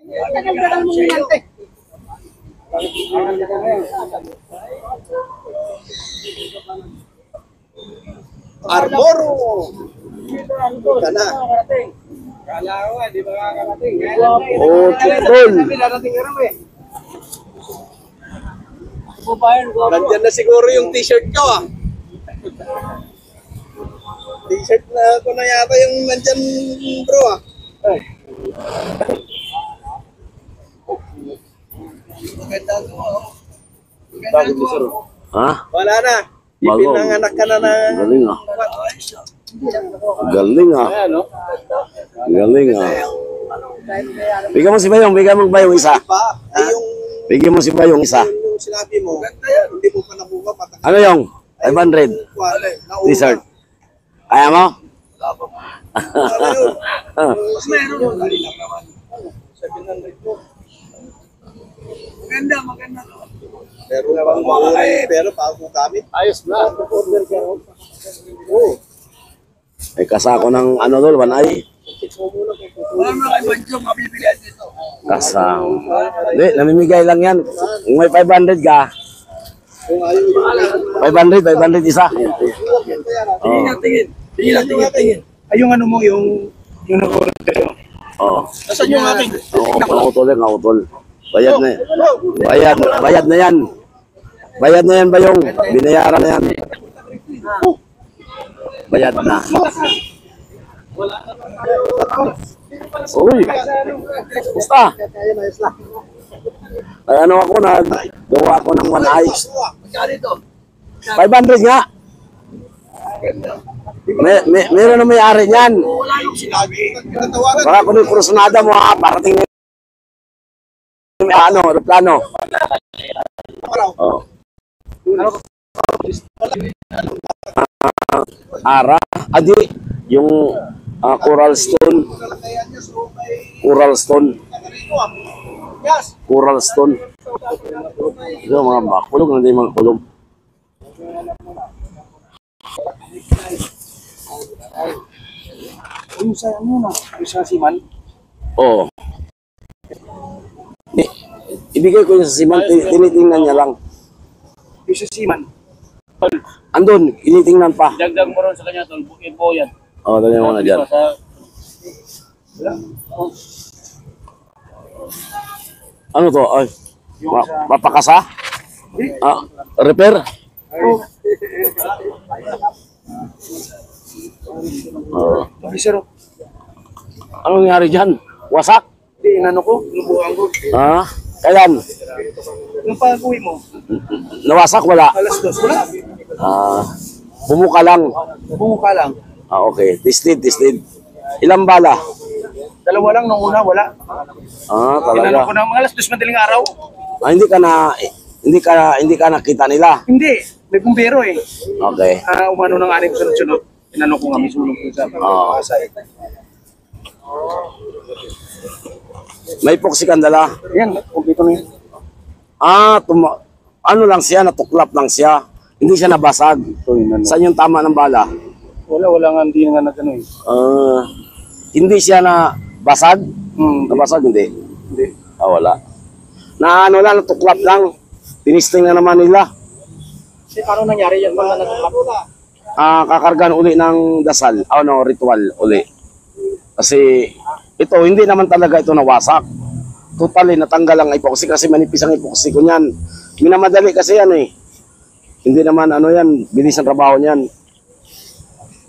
Tagal-tagal mong inante. Arbor! Ika na. Kala ko, di ba kakarating? Oh, tutol. Nandiyan na siguro yung t-shirt ko ah. T-shirt na ko na yata yung nandyan bro ah. Maganda to ah. Maganda to. Ha? Wala na. Bago. Ipinanganak ka na ng... Galing ah. Galing ah. Galing ah. Bigyan mo si Bayong, bigyan mo Bayong isa. Ay yung... Bigyan mo si Bayong isa. Yung sinabi mo, hindi mo pa nabuka patang. Ano yung? 500 t-shirt. Kaya mo? Meron mo. Dali lang naman. 700 po. Maganda, maganda. Pero pang mahuli, pero bago gamit. Ayos na. May kasako ng ano doon, wanay. Wala mo kay Banjo, mabibilihan dito. Kasako. Hindi, namimigay lang yan. Kung may 500 ka, Kung ayaw 500 isa. tingin, tingin. Ay, yung ano mo, yung nag-order. Oo. Nasaan yung ating? Nakutol yan, nakutol. Bayad na yan. Bayad na yan. Bayad na yan, Bayong. Binayaran na yan. Bayad na. Uy. Basta. Ay, ano ako na, gawa ako ng wanay. Magkano ito? 500 nga. Meron na may-ari niyan. Wala yung sinabi. Natawagan. Baka kung yung kursunada mo ha, parating ano, aeroplano. Oh. Ara, adi, yung coral stone. Coral stone. Coral stone. Ito mga bakulog, hindi mga kulog. Yung sa ano na, yung sa Siman. Oo. Ibigay ko yung sa Siman, tinitingnan niya lang. Yung sa Siman. Andun, tinitingnan pa. Dagdag mo ron sa kanya, tol. Bukin po yan. Oo, dali mo na dyan. Ano to? Ay, mapakasa? Repair? Oo. Sir, Anong nangyari dyan? Wasak? di inano ko, lubuhan ko. Kailan? Nung pag-uwi mo, Nawasak? Wala? alas 2, wala. Bumuka lang. Bumuka lang. Okay. Tested. Ilang bala? Dalawa lang, nung una, wala. Inano ko Talaga. na, mga alas 2 madaling araw. Hindi ka nakita nila. Hindi, may bumbero eh. Okay. Umano ng anim sunod-sunod. Inano ko nga, may sulong ko sa Pasay. May epoxy kang dala. Yan, kumpito na yun. Ano lang siya, natuklap lang siya. Hindi siya nabasag. Saan yung tama ng bala? Wala nga, hindi nga nagano eh. Hindi siya nabasag? Nabasag, hindi. Hindi. Wala. Na ano lang, natuklap lang. Tinisting na naman nila. Kasi paano nangyari yan mga natuklap? Kakargan uli ng dasal. Ritual uli. Kasi ito, hindi naman talaga ito nawasak. Totally, natanggal ang epoxy kasi manipis ang epoxy ko niyan. Minamadali kasi yan eh. Hindi naman yan, bilis ang trabaho niyan.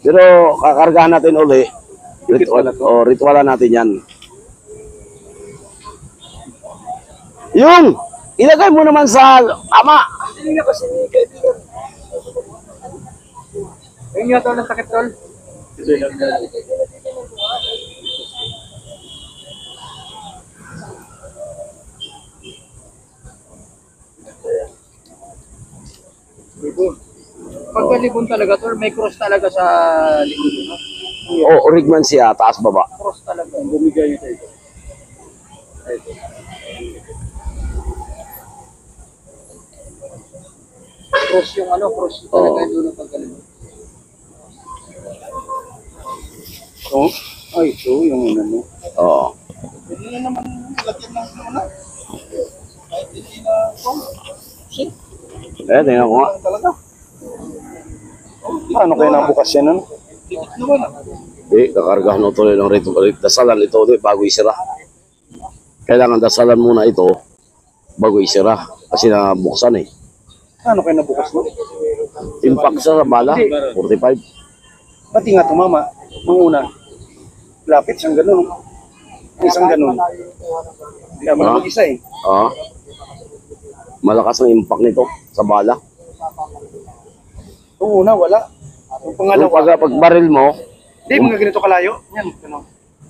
Pero kakargahan natin uli. Ritualan natin yan. Yung, ilagay mo naman sa ama. Hindi nga kasi ni kaibigan. Ayun nga ito ng takitrol. Pagka-libon talaga to, may cross talaga sa likod, no? Rigman siya, taas baba. Cross talaga, bumigay nyo tayo. Cross yung cross talaga doon ang pagka-libon. Ay, ito yung ano. Oo. Hindi naman lagyan Eh, tingnan ko nga. Talaga. Paano kaya nabukas yan nun? Dikit naman ah. Kakargahan mo tuloy ng rito. Dasalan ito bago isira. Kailangan dasalan muna ito bago isira. Kasi nabuksan eh. Paano kaya nabukas nun? Impact sa bala, 45. Pati nga tumama. Nung una, lapit siyang ganun. Isang ganun. Kaya mo naman isa eh. Ah. Malakas ang impact nito sa bala. Nung una, wala. Yung Kung pangalawa, pag baril mo, hindi, mga ganito kalayo. Yan, ganun.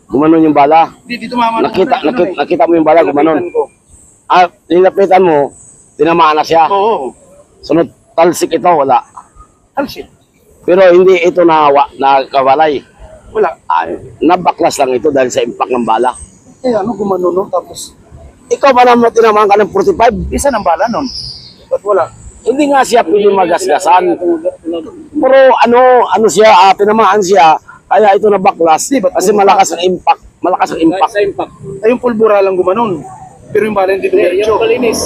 gumanon yung bala. Hindi, dito mama. Nakita mo yung bala, gumanon. Ah, nilapitan mo, tinamaan na siya. Oo. Sunod, talsik ito, wala. Halsit. Pero hindi ito nakawalay. Wala. Nabaklas lang ito dahil sa impact ng bala. Eh, ano, gumano no? Tapos, Ikaw pa naman tinamaan ka ng 45. isa ng bala nun. Ba't wala? Hindi nga siya pwede magasgasan. Pero ano siya, tinamaan siya, kaya ito nabaklas. Kasi malakas ang impact. Malakas ang impact. Sa impact. Ay, yung pulbura lang gumanon. Pero yung bala hindi dumiretso. Yung kalinis.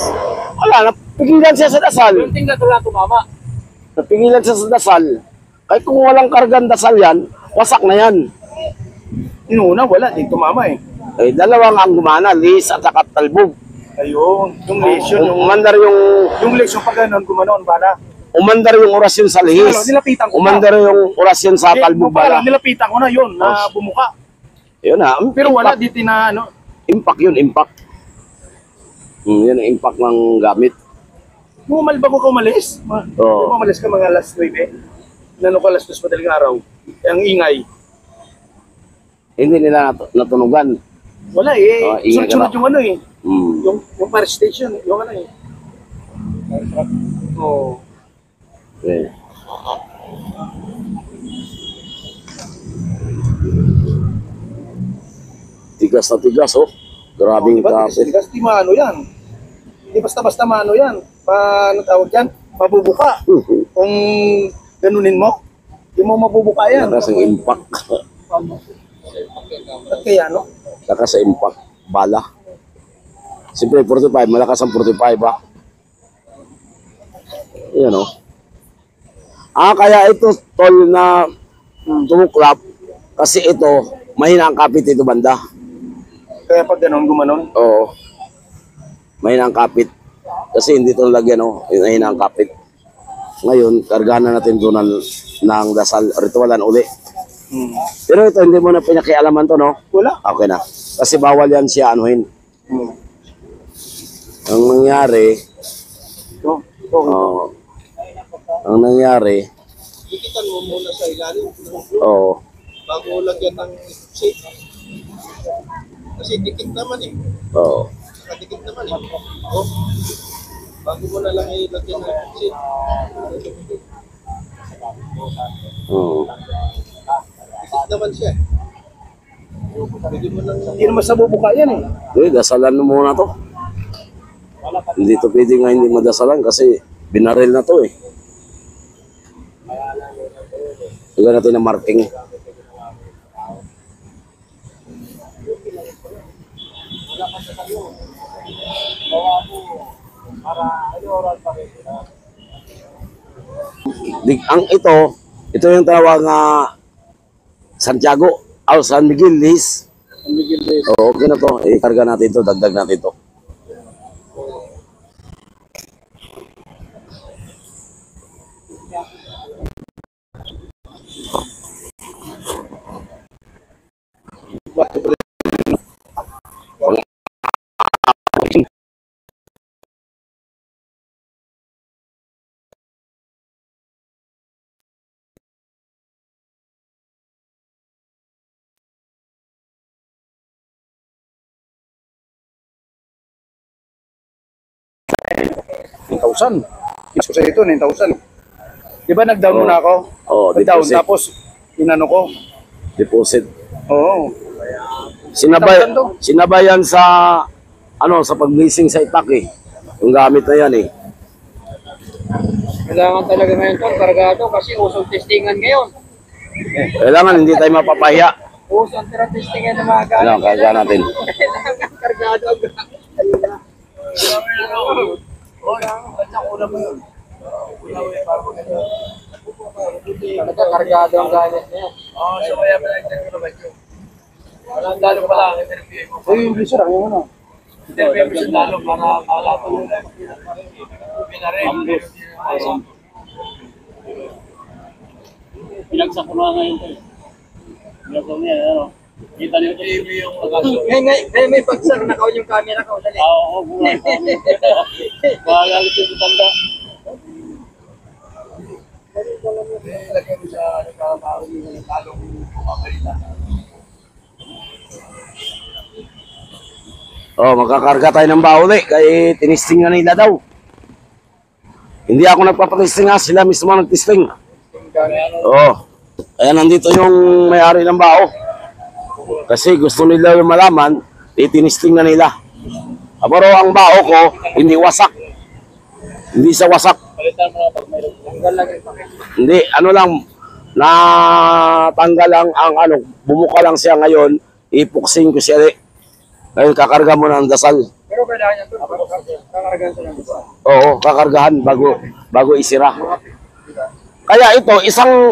Wala, napigilan siya sa dasal. Yung tingnan ko lang tumama. Napigilan siya sa dasal. Kahit kung walang kargan dasal yan, wasak na yan. Yung una, wala. Di tumama eh. Eh, dalawang ang gumana, Liz at saka Talbog. Ayun. Yung lesion, Umandar yung lesion pag ganon, gumanon, bala. umandar yung orasyon sa Ano, Lihis. nilapitan ko Umandar yung orasyon sa Eh, Talbog bala. nilapitan ko na yun, na bumuka. Yun na. Pero wala, di tina, ano. Impact yun, impact. Yan ang impact ng gamit. Bago ka umalis. Oo. Umalis ka mga last 9 eh. Nano ka last 2 madaling araw. Ang ingay. Hindi nila natunugan. Wala eh. Ingay ka Sunod-sunod na. yung ano eh. Hmm. Yung fire station, yung ano eh. Oo. Okay. Tigas na tigas, oh. Grabing Diba? kapit. Kasi di maano yan. Hindi basta-basta maano yan. Ano tawag yan? Mabubuka. Kung ganunin mo, hindi mo mabubuka yan. Lakas ang impact. At kaya no? Lakas sa impact. Bala. Siyempre, 45. Malakas ang 45, ha? Yan, oh. Kaya ito, tol, na tumuklap. Kasi ito, mahina ang kapit ito, banda. Kaya pag ganun, gumanon. Oo. Mahina ang kapit. Kasi hindi ito lagyan, oh. Mahina ang kapit. Ngayon, kargahan na natin doon ng dasal, ritualan uli. Pero ito, hindi mo na pinakialaman to, no? Wala. Okay na. Kasi bawal yan siya anuhin. Ang nangyari, ang nangyari, Ikitan mo muna sa ilalim oo, bago lagyan ng shake. Kasi dikit naman eh. oo. Nakadikit naman eh. Oh. Bago mo na lang ilagyan ng shake. Oo. Dikit naman siya. Pwede mo lang... Hindi naman sa bubuka yan eh. Dasalan mo muna to. Hindi to pwede nga hindi madasalan kasi binaril na to eh. Lagyan natin ng marking. Ito yung tawag nga Santiago o San Miguel Lihis. Oo, okay na to. Ikarga natin to, dagdag natin to. $9,000. Yes ko sa ito, 9,000. Di ba nag-down muna ako? Oo, Nag-down, deposit. tapos inano ko. Deposit. Oo. Sinabayan sa sa pag-leasing sa itak eh. Yung gamit na yan eh. Kailangan talaga ngayon ito, kargado kasi usong testingan ngayon. Kailangan hindi tayo mapapahiya. Usong testingan ng mga Ano, karga natin. Kailangan kargado. Nagkakargado ang gamit niya. Oo, so kaya pala naman yun. Walang dalo pala ang interview mo. Yung bliso lang yung ano. Interview mo siya dalo para makalato mo na. Pinarin. Pinagsak ko na ngayon ito. Pinagsak niya, ano. Kita niyo TV yung pagkaso. Ngayon may pagsar na kaon yung camera ko. Dali. Oo, buwan. Magalit yung tanda. Lagyan mo siya nagkakabawi ng talong kumakalita. Oh, magkakarga tayo ng bauli kay tinisting na nila daw. Hindi ako nagpapatisting nga, sila mismo nagtisting. Oh, kaya nandito yung may-ari ng bao. Kasi gusto nila yung malaman, titinisting na nila. Pero ang bao ko, hindi wasak. Hindi sa wasak. Tanggal lang yung pakit. Hindi, ano lang, natanggal lang ang ano, bumuka lang siya ngayon, ipuksing ko siya. Ngayon, kakarga mo ng dasal. Pero kailangan niya ito. Kakaragahan siya ng isa. Oo, kakargahan bago isira. Kaya ito,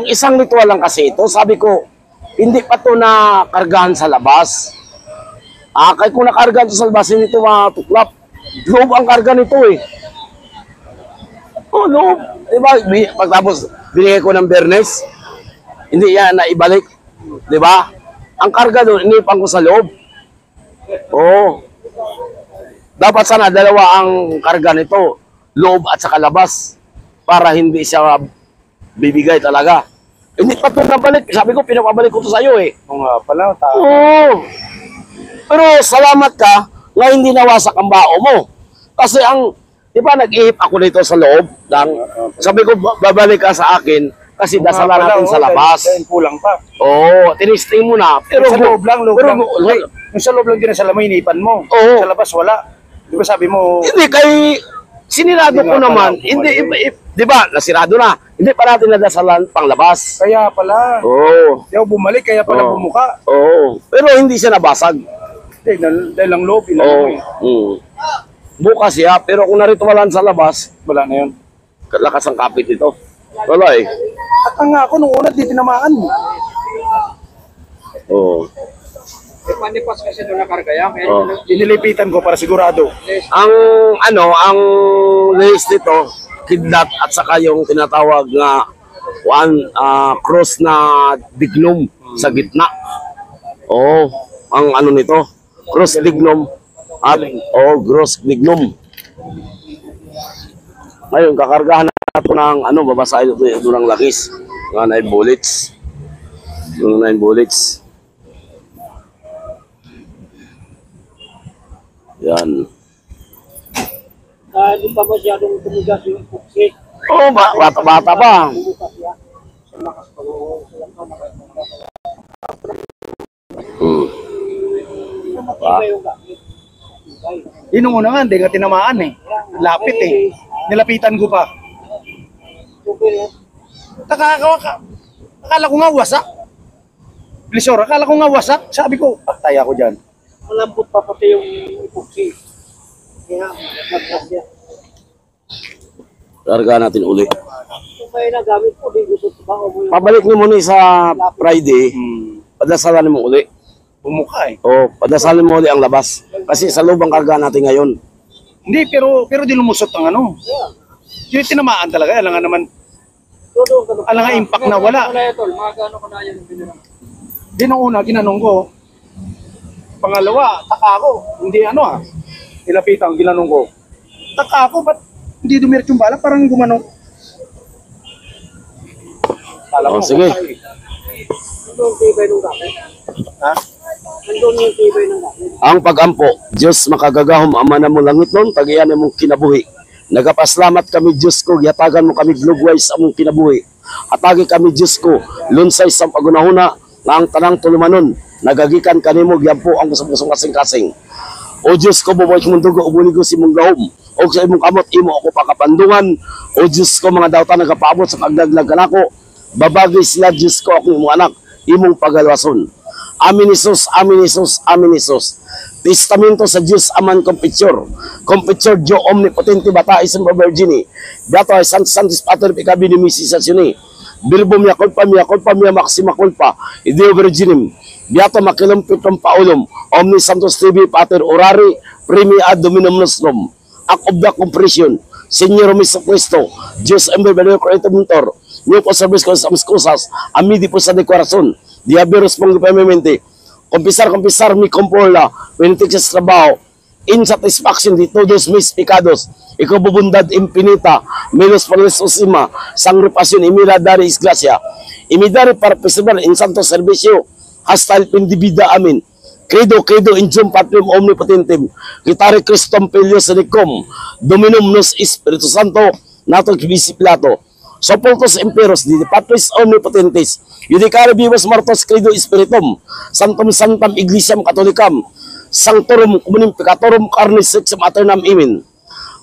isang ritual lang kasi ito. Sabi ko, hindi pa to na kargahan sa labas. Kaya kung nakargahan to sa labas, hindi ito matuklap. Loob ang karga nito eh. Oh, loob. Diba? Pagtapos, binigay ko ng bernes, hindi yan na ibalik. Diba? Ang karga doon, inipang ko sa loob. Oo. Dapat sana dalawa ang karga nito, loob at saka labas, para hindi siya bibigay talaga. Hindi pa ito nabalik. Sabi ko, pinapabalik ko ito sa iyo eh. Oo nga pala, tao. Oo. Pero salamat ka na hindi nawasak ang bao mo. Kasi ang, di ba nag-ihip ako dito sa loob lang. Sabi ko, babalik ka sa akin kasi dasalan natin sa labas. Dahil kulang pa. Oo, tinisting mo na. Pero Sa loob lang, pero, Yung sa loob lang dinasala mo, inipan mo. Oo. Sa labas, wala. Di ba sabi mo, Hindi, kay sinirado Hindi ko nga naman. pala, Hindi, di ba, nasirado na. Hindi pa natin nadasalan pang labas. kaya pala. Oo. Di ako bumalik, kaya pala Oo. bumuka. Oo. Pero hindi siya nabasag. Dahil lang loob, ilan Oo. mo eh. Bukas siya, pero kung naritualan sa labas, Wala na yun. lakas ang kapit nito. Wala eh. At ang nga ako, nung una, di tinamaan mo. Oo. May panipas kasi doon nakarga yan. Kaya Oo. Inilipitan ko para sigurado. Ang list nito, kidlat at saka yung tinatawag na cross na dignum sa gitna. Oo, ang ano nito, cross dignum at cross dignum. Ngayon, kakargahan natin ng babasahin ito ng lakis. Mga 9 bullets. Yung 9 bullets. Yan. Di pa masyadong tumigas yung puksik. Oh, bata-bata pa. Iba yung gamit. Yun nung una nga, hindi nga tinamaan eh. Lapit eh. Nilapitan ko pa. Okay yan. Akala ko nga wasak. Blisor, akala ko nga wasak. Sabi ko, patay ako dyan. Malambot pa pati yung puksik. Kaya, nagkas yan. Karga natin uli. Kung may nagamit ko, di gusto ba mo yung Pabalik niyo muna sa Friday, padasalan mo uli. Bumuka eh. O, padasalan mo uli ang labas. Kasi sa loob ang karga natin ngayon. Hindi, pero di lumusot ang ano. Yung tinamaan talaga. Alam nga naman, todo. alam nga impact na wala. Wala ito. Mga gano'n ko na yan. Di nung una, ginanong ko. Pangalawa, taka ako. Hindi nilapitan, ginanong ko. Taka ako, ba't hindi dumirit yung bala? Parang gumanong. O, sige. Nandun yung tibay ng gamit. Ha? Nandun yung tibay ng gamit. Ang pagampo, Diyos makagagahom, ama na mo langit nun, tagiyan mong kinabuhi. Nagapaslamat kami, Diyos ko, yatagan mo kami glugway sa mong kinabuhi. Atagi kami, Diyos ko, lunsay sa pagunahuna, nga ang tanang tulumanon, nagagikan kanimo, gyampo ang pusong kasing-kasing. O Diyos ko, buboy kong dugo, ubuli ko si mong gahom. O sa imong kamot, imo ako pakapandungan. O Diyos ko, mga dawta nagapaabot sa pagdaglag kanako. Babagay sila, Diyos ko, akong imong anak, imong pagalwason. Amin Isus, Amin Isus, Amin Isus. testamento sa Diyos aman competitor Dio omnipotente bata isang Virgini, beato ay Santis Pater Picabi ni Misisasione, Bilbo mia culpa maxima culpa, Ideo Virginim, beato makilumpit ng paulum, omni Santos TV Pater Orari, Primi ad Dominum Nostrum, Act of the Compression, Señor Miso Cristo, Diyos Ember Valero Creator Mentor, New po service ko sa excusas, amidi po sa dekorasyon, diaberos pong pamimente, kompisar mi comporla, penitik sa trabaho, insatisfaction di todos mis picados, ikaw bubundad infinita, menos palesosima, sangripasyon imira dari isglasya, imidari para festival in santo servisyo, hasta el pendibida amin, credo in Jum Patrium Omnipotentem, kitare Christum Pelios Senicum, Dominum Nos Espiritu Santo, nato kibisiplato, Sopultos Imperos, di Patris Omnipotentes, Judicare Vivos Mortos Credo Spiritum, Santum Iglesiam Catholicam, Sanctorum Comunim Peccatorum Carnis Sexum Aternam Imin.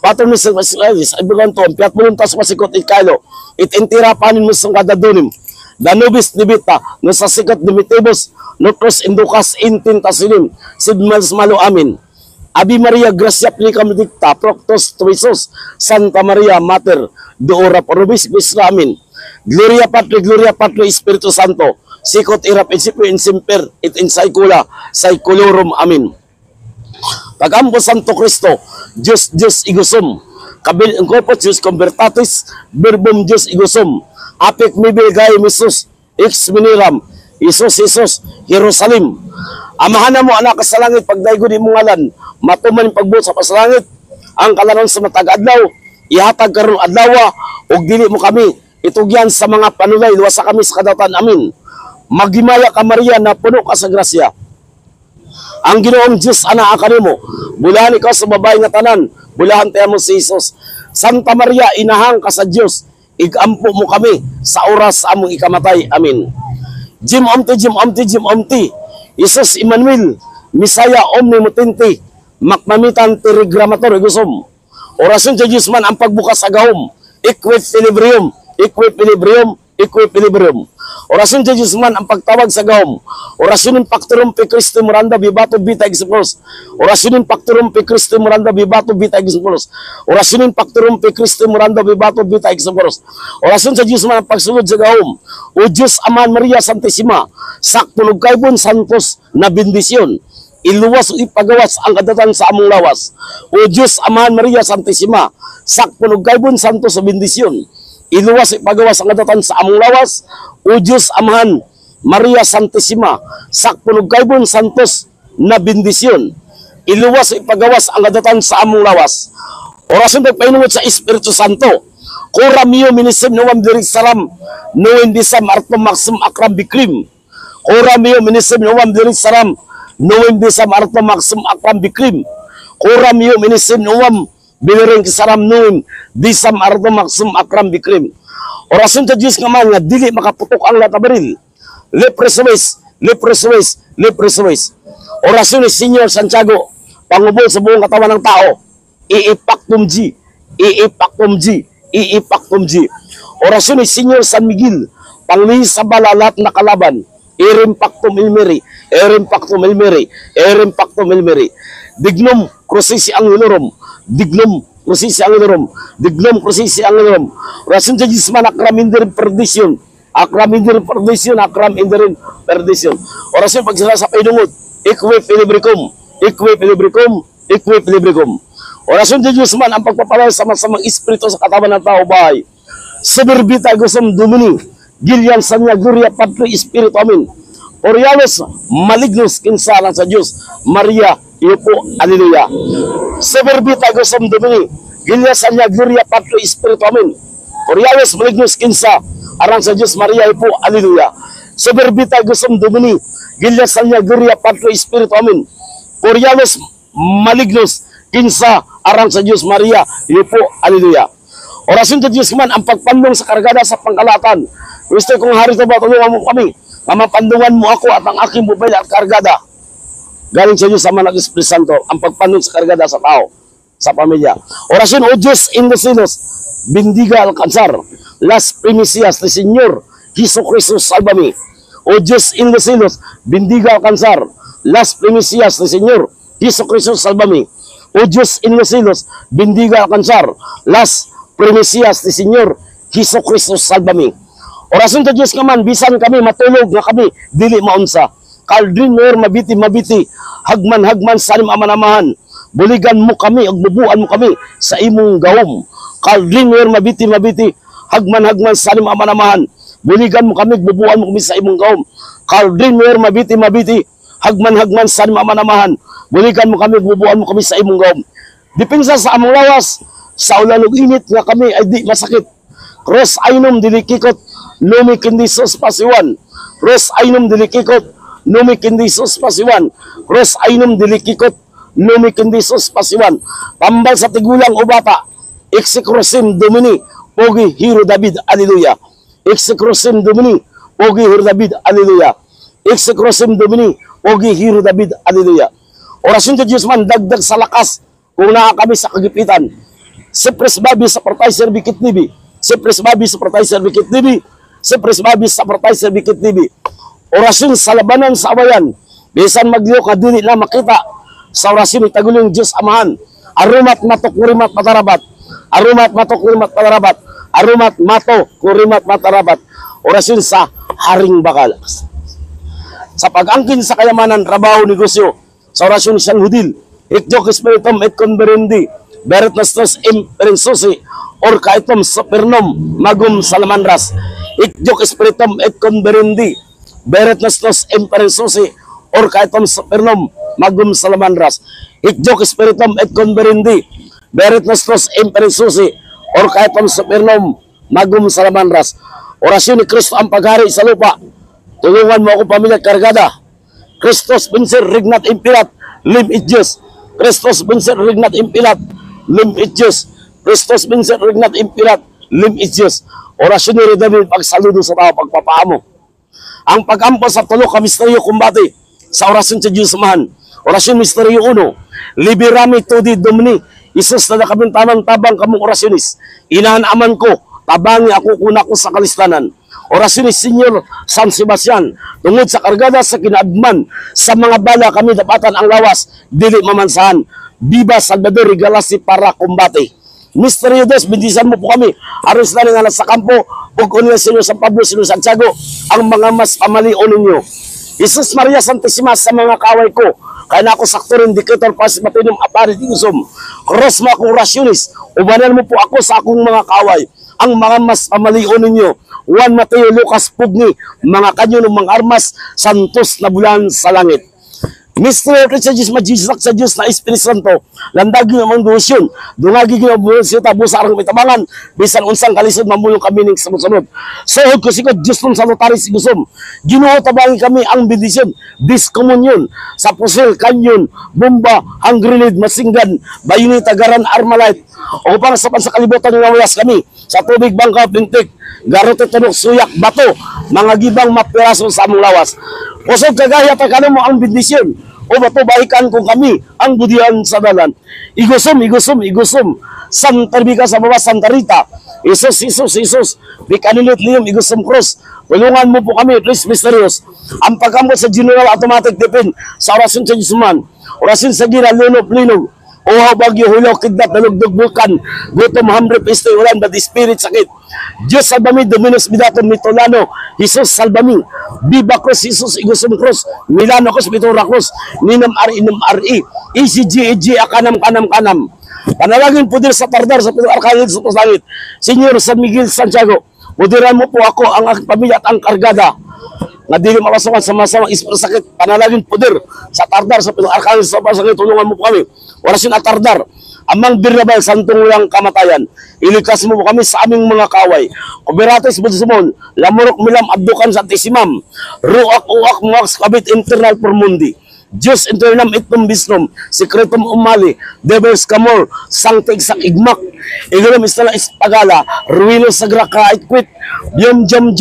Patronus Vasilis, Ibulantom, Piat Voluntas Masikot Ikalo, It Intira Panin Musang Kadadunim, Danubis Dibita, Nusasikot Dimitibus, Nutros Indukas Intin Tasilim, Sidmals Malo Amin. Abi Maria Gracia Plicam Dicta, Proctos Tuisos, Santa Maria Mater, Doora Porobis Bislamin, Gloria Patri Espiritu Santo, Sikot Irap Insipio Insimper, It in Saicolorum Amin. Pagampo Santo Cristo, Diyos Igusum, Kabil Corpus Diyos Convertatis, Verbum Diyos Igusum, Apik Mibil Gay Misus, Ix Miniram, Isus, Jerusalem. Amahan mo anak sa langit, pagdaigo di mo ngalan, matuman pagbuot sa pasalangit, ang kalanon sa matag adlaw, ihatag karon adlaw, ug dili mo kami, itugyan sa mga panulay, luwasa kami sa kadautan, amin. Magimaya ka Maria na puno ka sa grasya. Ang Ginoong Diyos ana kanimo, bulahan ikaw sa babae nga tanan, bulahan tayo mo si Jesus. Santa Maria, inahang ka sa Diyos, igampo mo kami sa oras sa among ikamatay, amin. Jim Omti, Jesus Emmanuel, Misaya Omnipotente, Makmamitan Terigramator Igusum. Orasyon sa Diyos man ang pagbukas sa gahom, Equilibrium. Orasyon sa Diyos man ang pagtawag sa gahom. Orasyon ng Pactorum Pe Christi Moranda Bibato Bita Exipros. Orasyon ng Pactorum Pe Christi Moranda Bibato Bita Exipros. Orasyon ng Pactorum Pe Christi Moranda Bibato Bita Exipros. Orasyon sa Diyos man ang pagsulod sa gahom. O Diyos Aman Maria Santissima, saktunog kaybon santos na bendisyon. Iluwas o ipagawas ang kadatan sa among lawas. O Diyos Amahan Maria Santissima, saktunog kaybon santos na bendisyon. Iluwas o ipagawas ang kadatan sa among lawas. O Diyos Amahan Maria Santissima, saktunog kaybon santos na bendisyon. Iluwas o ipagawas ang kadatan sa among lawas. Orasyon pagpainungot sa Espiritu Santo. Kura mio minisim nuwam dirig salam, nuwin disam artom maksum akram bikrim. Kura mio minisim nuwam dirig salam, nuwin disam artom maksum akram bikrim. Kura mio minisim nuwam biliring kisaram nuwin disam artom maksum akram bikrim. Orasyon sa Diyos nga man nga dili makaputok ang latabaril. Lepresues. Orasyon ni Senyor Santiago, pangubol sa buong katawan ng tao. Iipaktum G. Orasyon ni Senyor San Miguel, panglihis sa balalat na kalaban. Erimpactum Ilmeri. Dignum Crucis Angelorum. Orasyon sa Diyos man akram inderin perdition. Orasyon pagsala sa painungod. Equilibricum. Orasyon sa Diyos man ang pagpapalala sa masamang espiritu sa katawan ng tao bahay. Seberbita Gusum Domini, Gilian Sanya Gloria Patri Espiritu Amin. Orialos Malignus kinsalan sa Diyos, Maria, iyo po, Alleluia. Seberbita Gusum Domini, Gilian Sanya Gloria Patri Espiritu Amin. Orialos Malignus kinsa, arang sa Diyos, Maria, iyo po, Alleluia. Seberbita Gusum Domini, Gilian Sanya Gloria Patri Espiritu Amin. Orialos Malignus kinsa, arang sa Diyos, Maria, iyo po, Alleluia. Orasyon sa Diyos man ang pagpandong sa kargada sa pangkalatan. Gusto kong hari ito ba, tulungan mo kami. Mamapandungan mo ako at ang aking bubay at kargada. Galing sa Diyos sa Manag Espiritu Santo, ang pagpandong sa kargada sa tao, sa pamilya. Orasyon, O Diyos in the Silos, bendiga alcanzar las primicias de Señor Jesucristo salvame. O Diyos in the Silos, bendiga alcanzar las primicias de Señor Jesucristo, sálvame. O Dios en los cielos, bendiga alcanzar las primicias ni Señor Jesucristo, sálvame. Orasyon to Diyos naman, bisan kami, matulog na kami, dili maunsa. Kaldrin mer mabiti, hagman sa anim amanamahan. Buligan mo kami, agbubuan mo kami sa imong gawom. Kaldrin mer mabiti, hagman sa anim amanamahan. Buligan mo kami, agbubuan mo kami sa imong gawom. Kaldrin mer mabiti, hagman sa anim amanamahan. Buligan mo kami, agbubuan mo kami sa imong gawom. Dipinsa sa among lawas, sa ulan ug init nga kami ay di masakit. Cross ainom dilikikot, lumikindis pasiwan. Cross ainom dilikikot, lumikindis pasiwan. Cross ainom dilikikot, lumikindis pasiwan. Tambal sa tigulang o bata, Execrosim Domini, Pogi Hero David, Alleluia. Execrosim Domini, Pogi Hero David, Alleluia. Execrosim Domini, Pogi Hero David, Alleluia. Orasyon to Diyos man, dagdag sa lakas kung naa kami sa kagipitan. Sipres babi sa partay Bikit TV. Sipres babi sa partay Bikit TV. Sipres babi sa partay Bikit TV. Orasyon sa labanan sa awayan. Bisan magliyo ka dili na makita. Sa orasyon itagulong Diyos Amahan. Arumat mato kurimat matarabat. Arumat mato kurimat matarabat. Arumat mato kurimat matarabat. Orasyon sa Haring Bakal. Sa pag-angkin sa kayamanan, trabaho, negosyo. Sa orasyon siyang hudil. Ikjok espiritum et converendi. Berit nastos imperensosi. Or kaitom supernom magum salamanras. Ikjok espiritum et converendi. Berit nastos imperensosi. Or kaitom supernom magum salamanras. Ikjok espiritum et converendi. Berit nastos imperensosi. Or kaitom supernom magum salamanras. Orasyon ni Kristo ang paghari sa lupa. Tulungan mo ako pamilya kargada. Kristus benser regnat impirat lim itjus. Kristus benser regnat impirat lim itjus. Kristus benser regnat impirat lim itjus. Orasyon ni David pagsaludo sa tao pagpapaamo. Ang pag-ampo sa tulo ka misteryo kumbati sa orasyon sa Diyos man. Orasyon misteryo 1. Liberami tudi Domini. Isus na nakabintanan tabang kamong orasyonis. Inahan aman ko, tabangi ako kuna ko sa kalistanan. Orasyon ni Senyor San Sebastian, tungod sa kargada sa kinaagman, sa mga bala kami dapatan ang lawas, dili mamansahan. Viva Salvador, regalasi para kumbate. Misteryo Dos, bindisan mo po kami. Aros na nga sa kampo, ug unya Senyor San Pablo, Senyor Santiago, ang mga mas pamalion ninyo. Jesus Maria Santissima sa mga kaway ko, kaya na ako saktorin, dikator pas matinong apari di usom. Cross mo akong orasyonis, ubanan mo po ako sa akong mga kaway, ang mga mas pamalion ninyo. Juan Mateo, Lucas, Pugni, mga kanyo ng mga armas, santos na bulan sa langit. Mr. Sa Diyos, majisak sa Diyos na Espiritu Santo, landagi ng mga dusyon, dungagi ginabuhan siya tabo sa arang mitabangan, bisan unsang kalisod, mamulong kami ng samunod. Sohod ko sikot, Diyos ng salutaris igusom, ginuho tabangi kami ang bendisyon, diskomunyon, sa pusil, kanyon, bomba, hand grenade, masinggan, bayuni, tagaran, armalite, o upang sa pansakalibutan ng nawalas kami, sa tubig, bangka, pintik, garote, tunok, suyak, bato, mga gibang mapiraso sa among lawas. Kusog kagaya, tagalan mo ang bendisyon, o bato baikan kung kami ang budian sa dalan. Igusom. Santa Bika sa baba, Santa Rita. Isus. Bikanilit liyom, igusom cross. Tulungan mo po kami, please, mysterious. Ang pagkamot sa General Automatic Defense sa orasyon sa Jisuman. Orasyon sa Gira, Linog. Uhaw, bagyo, hulaw, kidnap, nalugdog, vulkan, gutom, hambre, peste, ulan, bad spirit, sakit. Diyos salbami, Dominus Midaton, Mitolano, Jesus salbami, Viva Cruz, Jesus Igusum Cruz, Milano Cruz, Pitura Cruz, Ninam RI, ECG, Akanam. Panalangin po din sa tardar, sa Pitura Arkanil, sa Langit. Senyor San Miguel, Santiago, pudiran mo po ako, ang aking pamilya at ang kargada, na dili makasawan sa masamang espiritu sakit, panalangin poder sa tardar sa Pitura Arkanil, sa pasakit, tulungan mo po kami. Orasyon at tardar, amang birnabal, santong walang kamatayan. Ilikas mo kami sa aming mga kaway. Kuberates Budsumon, Lamurok Milam Abdukan Santisimam, Ruak Muaks Kabit Internal Pormundi, Diyos Internam Itnum Bisnom, Sekretum Umali, Devils Kamor, Sangtig Sak Igmak, Igulom Istala Ispagala, Ruino Sagra Kait Quit, Biyom Jom,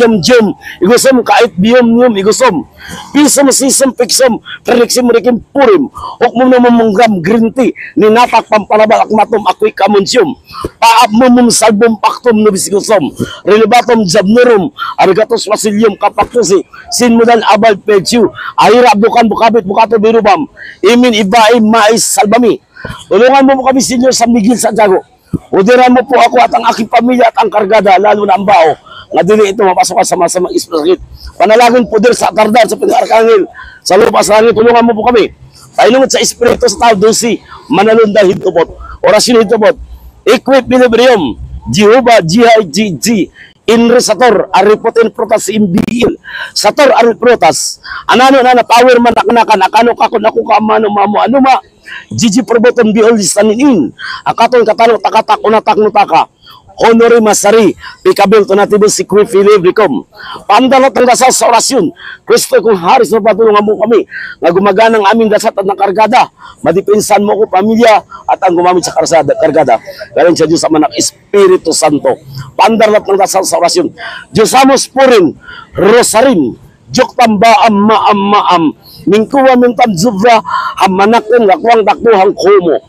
Igusom Kait Biyom, Igusom, Pisom Sisom Piksom, Periksim Rikim Purim, Okmum Namunggam Green Tea, Ninatak Pampalabal Akmatum Akwi Kamunsyum, Paap Mumum Salbum Paktum Nubisigusom, Relebatum Jabnurum, Arigatos Wasilium Kapaktusi, Sinmudan Abal Pechu, Ahira Abdukan Bukabit Bukato Santo Birubam, Imin Ibaim Mais Salbami. Tulungan mo po kami, Senyor San Miguel Santiago. Udiran mo po ako at ang aking pamilya at ang kargada, lalo na ang bao, na dili ito mapasok sa masamang espiritu. Panalangin po din sa atardan, sa pinaka-arkangel, sa lupa sa langit, tulungan mo po kami. Pailungot sa espiritu sa tao, dosi, manalunda hintupot, orasyon hintupot, equip bilibrium, Jehovah, GIGG, Inresator, Aripotin Protas, Imbil, Sator, Ariprotas, Anano na power manaknakan, Akano kakon ako kamano mamo anuma, Gigi Proboton Bihol Saninin, Akaton Katano Takatak Unatak Nutaka, Honore Masari, Pikabil Tonatibus si Kui Filibricom. Pandalot ng dasal sa orasyon, Kristo kung haris na patulungan mo kami, na gumaganang aming dasal at ng kargada, madipinsan mo ko pamilya at ang gumamit sa kargada. Galing sa Diyos sa manak Espiritu Santo. Pandalot ng dasal sa orasyon, Diyos amos purin, rosarin, Jok tambaam maam, mingkuwa mintam zubra, hamanakin lakwang takbuhang kumo.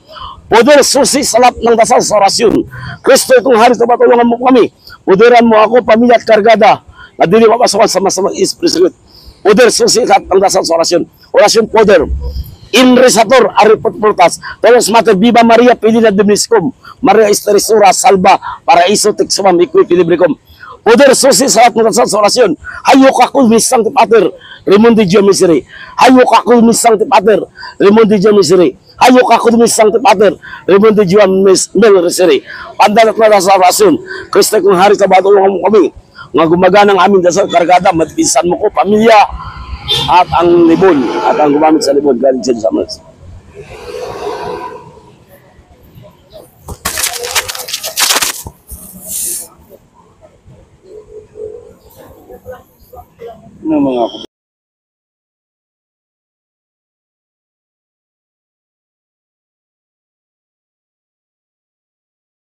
Poder susi salat ng dasal sa orasyon. Kristo itong hari na patulungan mo kami. Poderan mo ako, pamilya at kargada, na dili mapasawan sa masamang espiritu. Poder susi salat ng dasal sa orasyon. Orasyon poder. Inresator, Aripotportas, Tolos Mater, Viva Maria, Pilina Dimiscom, Maria Esterisura, Salva, Paraiso, Texumam, Equi Pilibricom. Poder susi salat ng dasal sa orasyon. Hayok ako, misang tipater, Raimundo Dio Miseri. Hayok ako, misang tipater, Raimundo Dio Miseri. Hayok ako dumi sang tipater, Raimundo Juan Mel Reseri. Pandalat na sa orasyon, Kristo kung hari sa batulungan mo kami, nga gumaganang aming dasal kargada, matpinsan mo ko, pamilya, at ang libon, at ang gumamit sa libon, galing sa Diyos Amanas. Ng mga